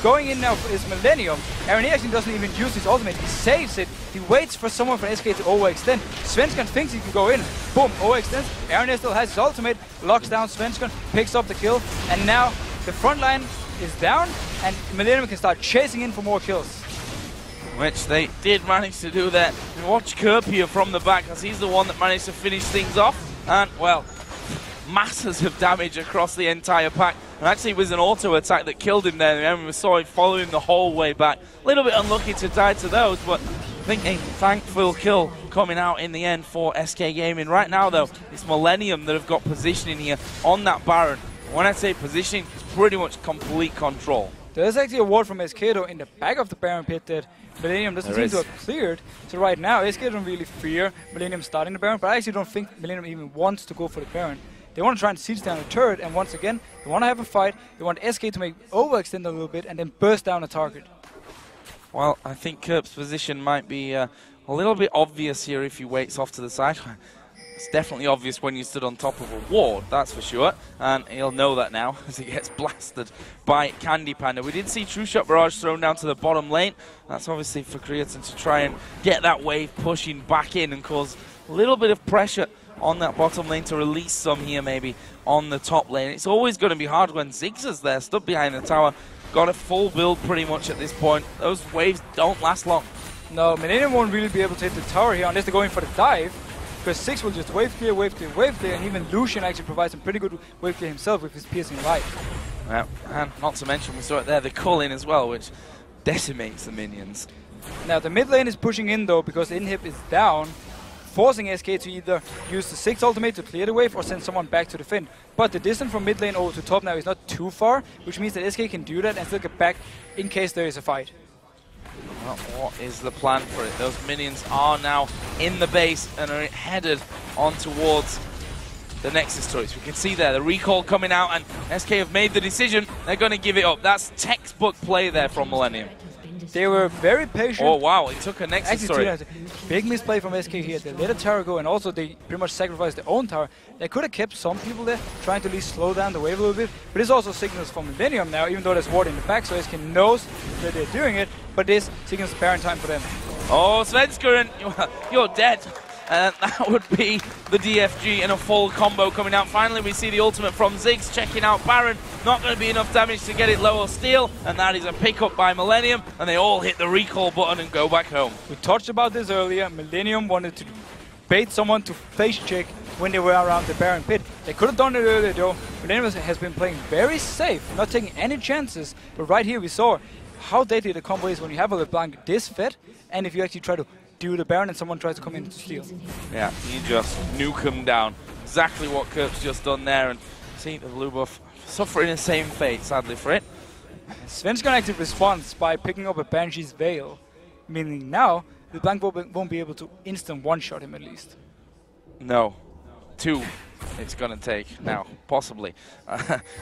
going in now is Millennium. Aaron actually doesn't even use his ultimate. He saves it. He waits for someone from SK to overextend. Svenskeren thinks he can go in. Boom. Overextends. Aaron still has his ultimate. Locks down Svenskeren. Picks up the kill. And now the front line is down. And Millennium can start chasing in for more kills. Which they did manage to do there. And watch Kerb here from the back, as he's the one that managed to finish things off. And, well, masses of damage across the entire pack. And actually it was an auto attack that killed him there. And we saw him following the whole way back. A little bit unlucky to die to those, but I think a thankful kill coming out in the end for SK Gaming. Right now, though, it's Millennium that have got positioning here on that Baron. When I say positioning, it's pretty much complete control. There's actually a ward from SK though in the back of the Baron pit that Millennium doesn't seem to have cleared. So right now, SK don't really fear Millennium starting the Baron, but I actually don't think Millennium even wants to go for the Baron. They want to try and siege down the turret, and once again, they want to have a fight. They want SK to make overextend a little bit and then burst down a target. Well, I think Kerb's position might be a little bit obvious here if he waits off to the side. It's definitely obvious when you stood on top of a ward, that's for sure. And he'll know that now as he gets blasted by Candy Panda. We did see True Shot Barrage thrown down to the bottom lane. That's obviously for Creatine to try and get that wave pushing back in and cause a little bit of pressure on that bottom lane to release some here maybe on the top lane. It's always going to be hard when Ziggs is there, stood behind the tower. Got a full build pretty much at this point. Those waves don't last long. No, Millennium won't really be able to hit the tower here unless they're going for the dive. Because Ziggs will just wave clear, wave clear, wave clear, and even Lucian actually provides some pretty good wave clear himself with his piercing light. Yeah, and not to mention, we saw it there, the Culling as well, which decimates the minions. Now the mid lane is pushing in though, because the inhib is down, forcing SK to either use the Ziggs ultimate to clear the wave or send someone back to defend. But the distance from mid lane over to top now is not too far, which means that SK can do that and still get back in case there is a fight. Well, what is the plan for it? Those minions are now in the base and are headed on towards the Nexus turrets. We can see there the recall coming out, and SK have made the decision. They're going to give it up. That's textbook play there from Millennium. They were very patient. Oh wow, it took a Nexus turret. Big misplay from SK here. They let a tower go, and also they pretty much sacrificed their own tower. They could have kept some people there, trying to at least slow down the wave a little bit. But this also signals from Millennium now, even though there's ward in the back, so SK knows that they're doing it. But this signals Baron time for them. Oh, Svenskeren, you're dead. And that would be the DFG in a full combo coming out. Finally, we see the ultimate from Ziggs checking out Baron. Not going to be enough damage to get it lower steal, and that is a pickup by Millennium, and they all hit the recall button and go back home. We touched about this earlier. Millennium wanted to bait someone to face check when they were around the Baron pit. They could have done it earlier though. Millennium has been playing very safe, not taking any chances. But right here we saw how deadly the combo is when you have a LeBlanc this fed, and if you actually try to do the Baron and someone tries to come in to steal. Yeah, you just nuke him down. Exactly what Kerb's just done there, and See the blue buff suffering the same fate, sadly for it. Sven's gonna active response by picking up a Banshee's Veil, meaning now the Blank won't be able to instant one-shot him at least. No. 2 it's going to take now, possibly.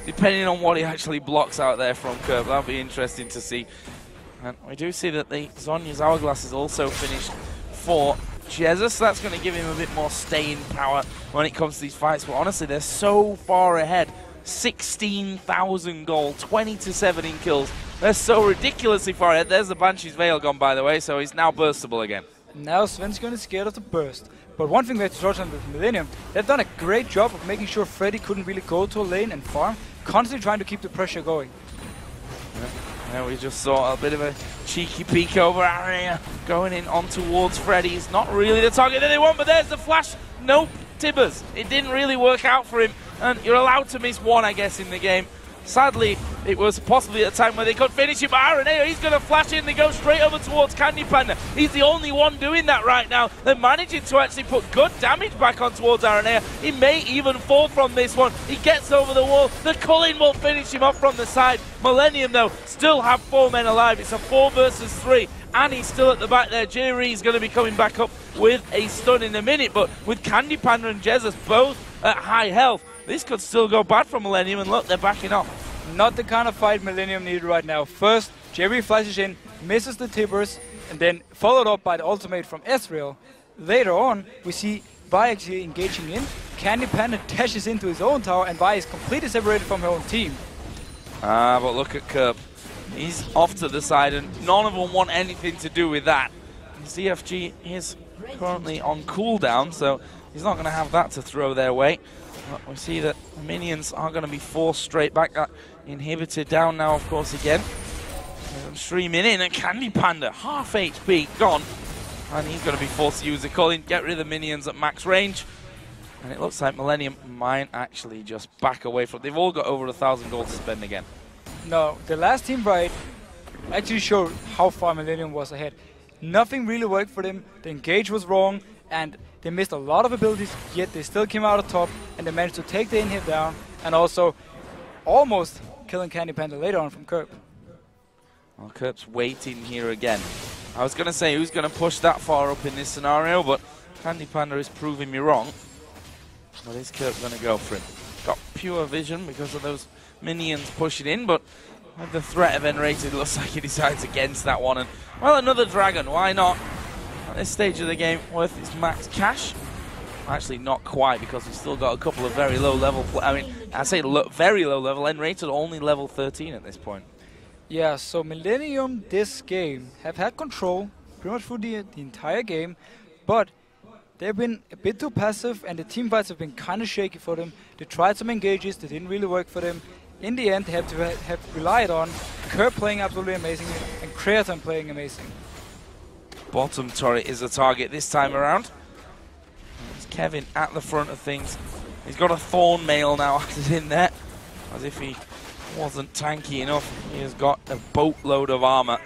Depending on what he actually blocks out there from Curb, that'll be interesting to see. And we do see that the Zhonya's Hourglass is also finished for Jesus. That's going to give him a bit more staying power when it comes to these fights. But honestly, they're so far ahead. 16,000 gold, 20-7 in kills. They're so ridiculously far ahead. There's the Banshee's Veil gone, by the way, so he's now burstable again. Now Sven's going to scared of the burst. But one thing we have to touch on with Millennium, they've done a great job of making sure Freddy couldn't really go to a lane and farm, constantly trying to keep the pressure going. Yeah, we just saw a bit of a cheeky peek over area going in on towards Freddy. He's not really the target that they want, but there's the flash. Nope, Tibbers. It didn't really work out for him, and you're allowed to miss one, I guess, in the game. Sadly, it was possibly at a time where they could finish it, but Araneo, he's going to flash in. They go straight over towards Candy Panda. He's the only one doing that right now. They're managing to actually put good damage back on towards Araneo. He may even fall from this one. He gets over the wall. The Culling will finish him off from the side. Millennium, though, still have 4 men alive. It's a 4 versus 3, and he's still at the back there. Jerry is going to be coming back up with a stun in a minute, but with Candy Panda and Jesus both at high health, this could still go bad for Millennium, and look, they're backing up. Not the kind of fight Millennium needed right now. First, Jerry flashes in, misses the Tibbers, and then followed up by the ultimate from Ezreal. Later on, we see Vi actually engaging in. Candy Panda dashes into his own tower, and Vi is completely separated from her own team. But look at Kerb. He's off to the side, and none of them want anything to do with that. ZFG is currently on cooldown, so he's not going to have that to throw their way. But we see that the minions are going to be forced straight back. That inhibitor down now, of course, again. I'm streaming in, and Candy Panda, half HP, gone. And he's going to be forced to use the Culling, get rid of the minions at max range. And it looks like Millennium might actually just back away from it. They've all got over 1,000 gold to spend again. No, the last team fight actually showed how far Millennium was ahead. Nothing really worked for them. The engage was wrong, and they missed a lot of abilities, yet they still came out on top, and they managed to take the inhib down, and also almost killing Candy Panda later on from Kerb. Well, Kerb's waiting here again. I was going to say who's going to push that far up in this scenario, but Candy Panda is proving me wrong. But is Kerb going to go for him? Got pure vision because of those minions pushing in, but with the threat of N-rated, it looks like he decides against that one. And, well, another dragon, why not? At this stage of the game, worth its max cash. Actually, not quite, because we've still got a couple of very low level. I mean, I say very low level. N-rated only level 13 at this point. Yeah, so Millennium this game have had control pretty much through the entire game, but they've been a bit too passive, and the team fights have been kind of shaky for them. They tried some engages, they didn't really work for them. In the end, they have to have relied on Kerb playing absolutely amazing and Creaton playing amazing. Bottom turret is the target this time around. It's Kevin at the front of things. He's got a Thorn Mail now added in there, as if he wasn't tanky enough. He has got a boatload of armor.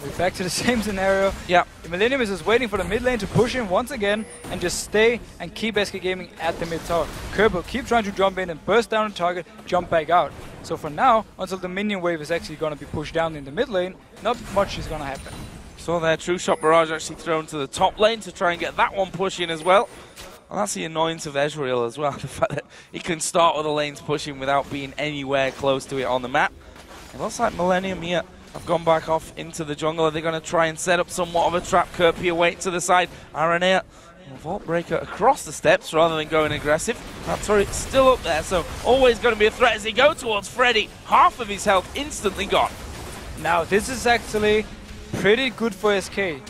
We're back to the same scenario. Yeah. The Millennium is just waiting for the mid lane to push in once again and just stay and keep SK Gaming at the mid tower. Kerb will keep trying to jump in and burst down the target, jump back out. So for now, until the minion wave is actually going to be pushed down in the mid lane, not much is going to happen. So their True Shot Barrage actually thrown to the top lane to try and get that one pushing as well. And that's the annoyance of Ezreal as well, the fact that he can start with the lanes pushing without being anywhere close to it on the map. It looks like Millennium here have gone back off into the jungle. Are they going to try and set up somewhat of a trap? Kerb here, wait to the side. Aranea, Vault Breaker across the steps rather than going aggressive. That turret's still up there, so always going to be a threat as they go towards Freddy. Half of his health instantly gone. Now this is actually pretty good for SK.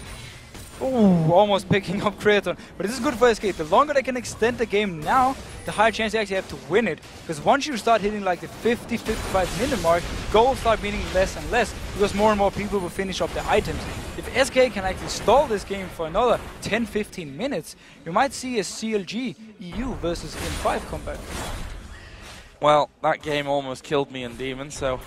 Ooh, almost picking up Creaton. But this is good for SK. The longer they can extend the game now, the higher chance they actually have to win it. Because once you start hitting like the 50-55 minute mark, goals start meaning less and less, because more and more people will finish up their items. If SK can actually stall this game for another 10-15 minutes, you might see a CLG EU versus M5 comeback. Well, that game almost killed me and Demon, so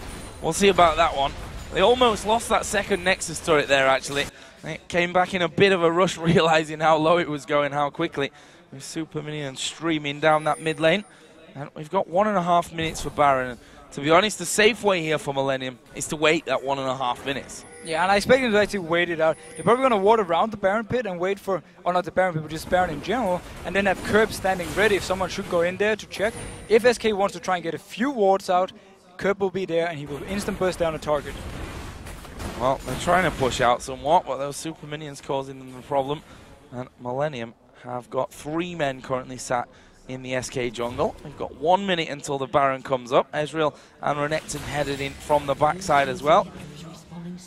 we'll see about that one. They almost lost that second Nexus turret there, actually. It came back in a bit of a rush, realizing how low it was going, how quickly. With Super Minion streaming down that mid lane. And we've got 1.5 minutes for Baron. To be honest, the safe way here for Millennium is to wait that 1.5 minutes. Yeah, and I expect them to actually wait it out. They're probably going to ward around the Baron pit and wait for, or not the Baron pit, but just Baron in general, and then have Curb standing ready if someone should go in there to check. If SK wants to try and get a few wards out, Curb will be there and he will instant burst down a target. Well, they're trying to push out somewhat, but those super minions causing them the problem. And Millennium have got 3 men currently sat in the SK jungle. We've got 1 minute until the Baron comes up. Ezreal and Renekton headed in from the backside as well.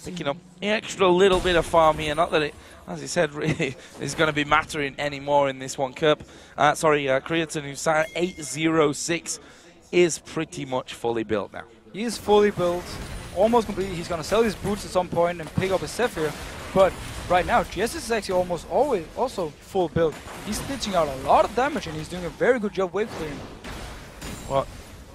Picking up the extra little bit of farm here. Not that it, as he said, really is going to be mattering anymore in this one. Creatine, who's sat at 806, is pretty much fully built now. He is fully built, almost completely. He's going to sell his boots at some point and pick up a Zephyr. But right now, GS is actually almost always also full build. He's stitching out a lot of damage and he's doing a very good job wave clearing. Well,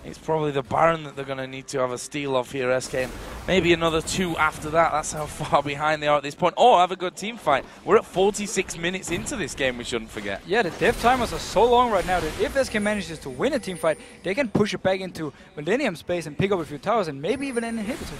it's probably the Baron that they're going to need to have a steal of here, SK. And maybe another 2 after that. That's how far behind they are at this point. Oh, have a good team fight. We're at 46 minutes into this game, we shouldn't forget. Yeah, the dev timers are so long right now that if SK manages to win a team fight, they can push it back into Millennium space and pick up a few towers and maybe even an inhibitor.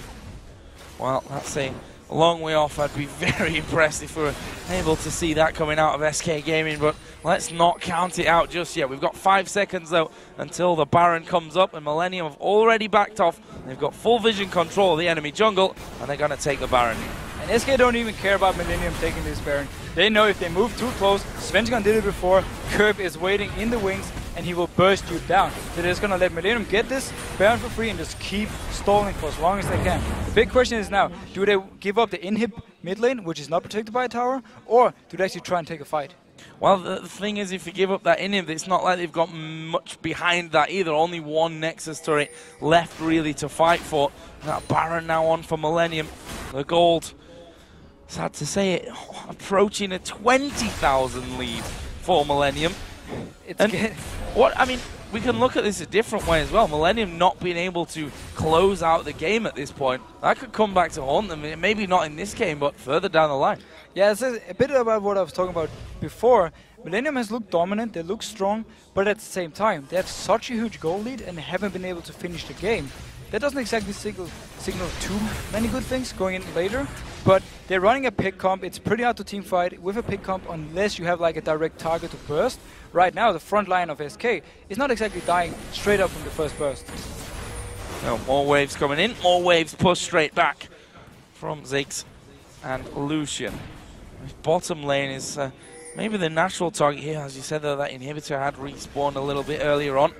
Well, that's a long way off. I'd be very impressed if we were able to see that coming out of SK Gaming, but let's not count it out just yet. We've got 5 seconds, though, until the Baron comes up, and Millennium have already backed off. They've got full vision control of the enemy jungle, and they're going to take the Baron. And SK don't even care about Millennium taking this Baron. They know if they move too close, Svenskon did it before, Curb is waiting in the wings, and he will burst you down. So they're just going to let Millennium get this Baron for free and just keep stalling for as long as they can. The big question is now, do they give up the inhib mid lane, which is not protected by a tower, or do they actually try and take a fight? Well, the thing is, if you give up that inhib, it's not like they've got much behind that either. Only 1 Nexus turret left really to fight for. That Baron now on for Millennium. The gold, sad to say it, approaching a 20,000 lead for Millennium. We can look at this a different way as well. Millennium not being able to close out the game at this point. That could come back to haunt them. Maybe not in this game, but further down the line. Yeah, it's a bit about what I was talking about before. Millennium has looked dominant, they look strong, but at the same time, they have such a huge goal lead and haven't been able to finish the game. That doesn't exactly signal too many good things going in later, but they're running a pick comp. It's pretty hard to team fight with a pick comp unless you have like a direct target to burst. Right now, the front line of SK is not exactly dying straight up from the first burst. No, more waves coming in, more waves pushed straight back from Ziggs and Lucian. Bottom lane is maybe the natural target here. As you said, though, that inhibitor had respawned a little bit earlier on.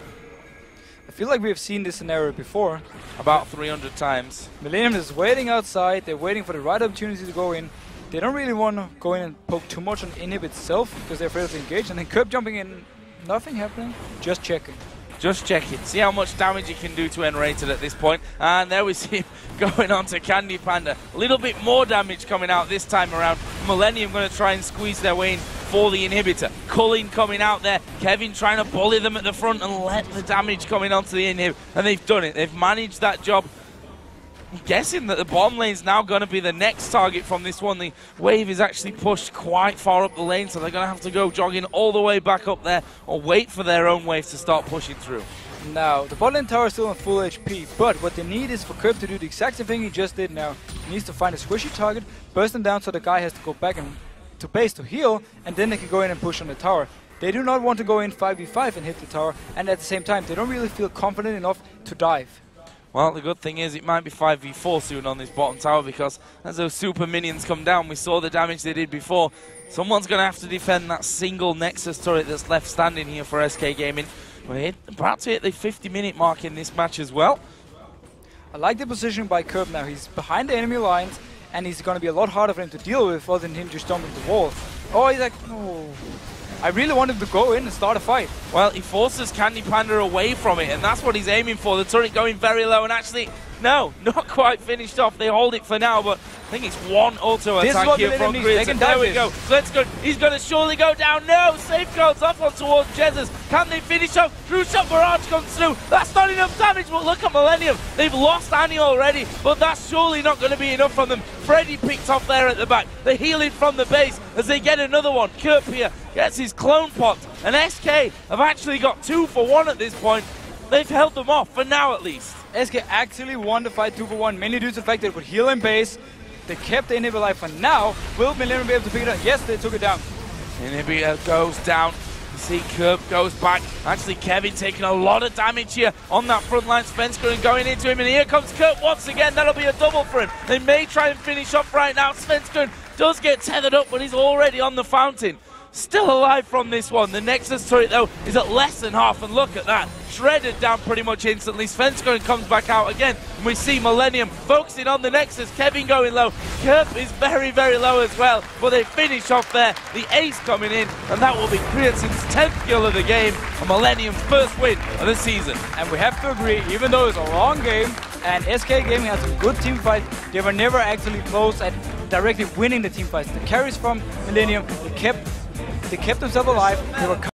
I feel like we have seen this scenario before. About 300 times. Millennium is waiting outside, they're waiting for the right opportunity to go in. They don't really want to go in and poke too much on inhib itself because they're afraid to engage. And then Curb jumping in, nothing happening, just checking. Just checking. See how much damage he can do to N-Rated at this point. And there we see him going on to Candy Panda. A little bit more damage coming out this time around. Millennium going to try and squeeze their way in for the inhibitor. Culling coming out there. Kevin trying to bully them at the front and let the damage coming onto the inhib. And they've done it. They've managed that job. I'm guessing that the bottom lane is now going to be the next target from this one. The wave is actually pushed quite far up the lane, so they're going to have to go jogging all the way back up there or wait for their own wave to start pushing through. Now, the bot lane tower is still on full HP, but what they need is for Curb to do the exact same thing he just did now. He needs to find a squishy target, burst them down so the guy has to go back to base to heal, and then they can go in and push on the tower. They do not want to go in 5v5 and hit the tower, and at the same time, they don't really feel confident enough to dive. Well, the good thing is it might be 5v4 soon on this bottom tower because as those super minions come down, we saw the damage they did before. Someone's going to have to defend that single Nexus turret that's left standing here for SK Gaming. We're about to hit the 50-minute mark in this match as well. I like the position by Curb now. He's behind the enemy lines, and he's going to be a lot harder for him to deal with other than him just jumping the wall. Oh, he's like, oh. I really want him to go in and start a fight. Well, he forces Candy Panda away from it, and that's what he's aiming for. The turret going very low, and actually, no, not quite finished off. They hold it for now, but I think it's one auto attack here from Creatine. There we go. So let's go. He's going to surely go down. No, safeguards off on towards Jesus. Can they finish off? True shot barrage comes through. That's not enough damage, but look at Millennium. They've lost Annie already, but that's surely not going to be enough from them. Freddy picked off there at the back. They're healing from the base as they get another one. Curb here gets his clone popped, and SK have actually got 2 for 1 at this point. they've held them off, for now at least. SK actually won the fight 2-for-1, mainly due to the fact that they could heal in base. They kept the inhibitor alive for now. Will Millennium be able to pick it up? Yes, they took it down. Inhibitor goes down. You see Curb goes back. Actually, Kevin taking a lot of damage here on that front line. Svenskeren going into him, and here comes Kurt once again. That'll be a double for him. They may try and finish off right now. Svenskeren does get tethered up, but he's already on the fountain. Still alive from this one. The Nexus turret, though, is at less than half, and look at that. Shredded down pretty much instantly. Svenskeren comes back out again, and we see Millennium focusing on the Nexus. Kevin going low. Kerp is very, very low as well, but they finish off there. The ace coming in, and that will be Kriatsen's 10th kill of the game, and Millennium's first win of the season. And we have to agree, even though it's a long game, and SK Gaming has some good team fights, they were never actually close at directly winning the team fights. The carries from Millennium, they kept themselves alive. They were